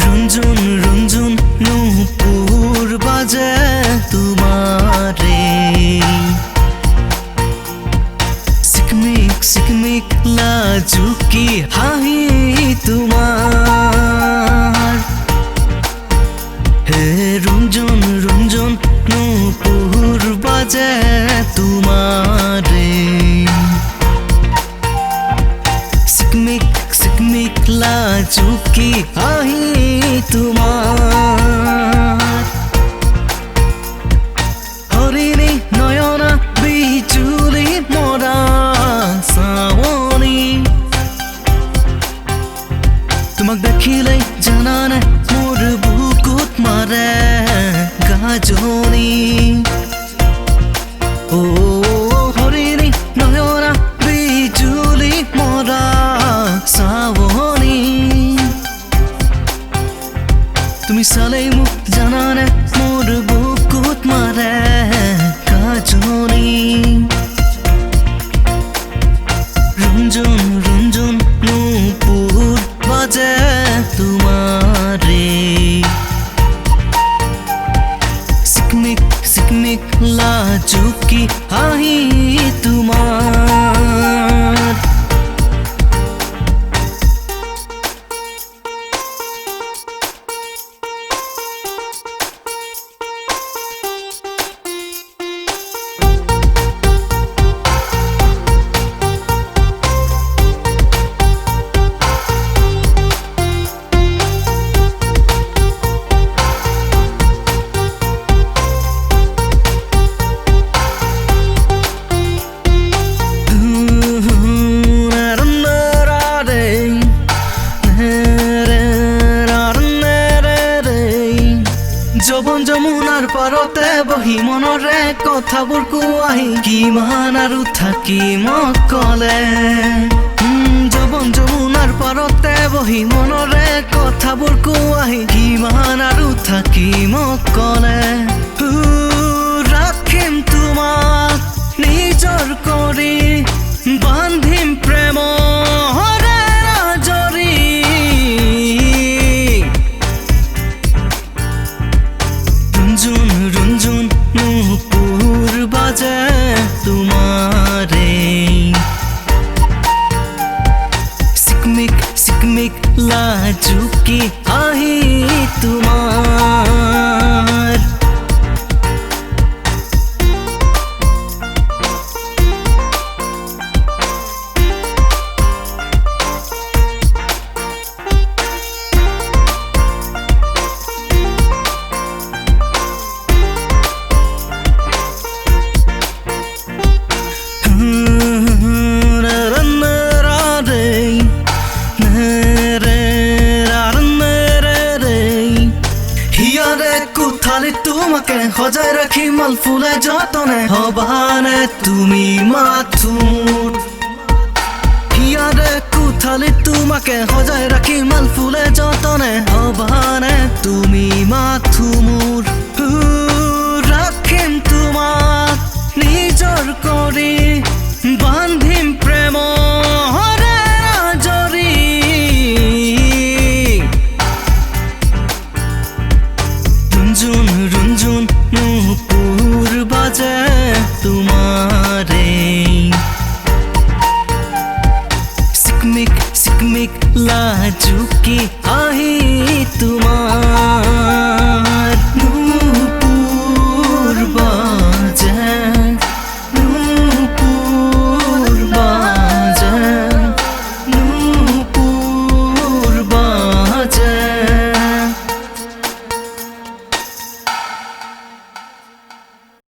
রুঞ্জুন রুঞ্জুন নূপুর বাজে তোমারে, সিকমিক সিকমিক লাজুকি হাহি তোমার। হে রুঞ্জুন রুঞ্জুন নূপুর বাজে তোমারে, সিকমিক সিকমিক লাজুকি হাহি তোমার। হরিণী নয়না বিজুলি মরা চাৱনি, তোমাক দেখিলেই জানানে মোৰ বুকুত মাৰে গাজনি। ও হৰিণী নয়না বিজুলি মৰা চাৱনি, তুমি চালেই মোক জানানে মোৰ বুকুত মাৰে গাজনি। রুঞ্জুন রুঞ্জুন নূপুর বাজে তোমারে, সিকমিক সিকমিক লাজুকি হাহি তোমার। যবন যমুনাৰ পাৰতে বহি মনৰে কথাবোৰ কোৱাহি, কিমান আৰু থাকিম অকলে। যবন যমুনাৰ পাৰতে বহি মনৰে কথাবোৰ কোৱাহি, কিমান আৰু থাকিম অকলে। ৰাখিম তোমাক নিজৰ কৰি, বান্ধিম প্ৰেমৰে আজৰি। রুঞ্জুন রুঞ্জুন নূপুর বাজে তোমারে, সিকমিক সিকমিক লাজুকি হাহি তোমার। তোমাকে সজাই ৰাখি মাল ফুলে যতনে, হবানে তুমি মাথোৰ। হিয়াৰে কোঠালিত তোমাকে সজাই ৰাখি মাল ফুলে যতনে, হবানে তুমি মাথোৰ। ৰাখিম তোমাক নিজৰ কৰি, বান্ধিম প্ৰেমৰে আজৰি। রুঞ্জুন রুঞ্জুন নূপুর বাজে তোমারে, সিকমিক সিকমিক লাজুকি হাহি তোমার।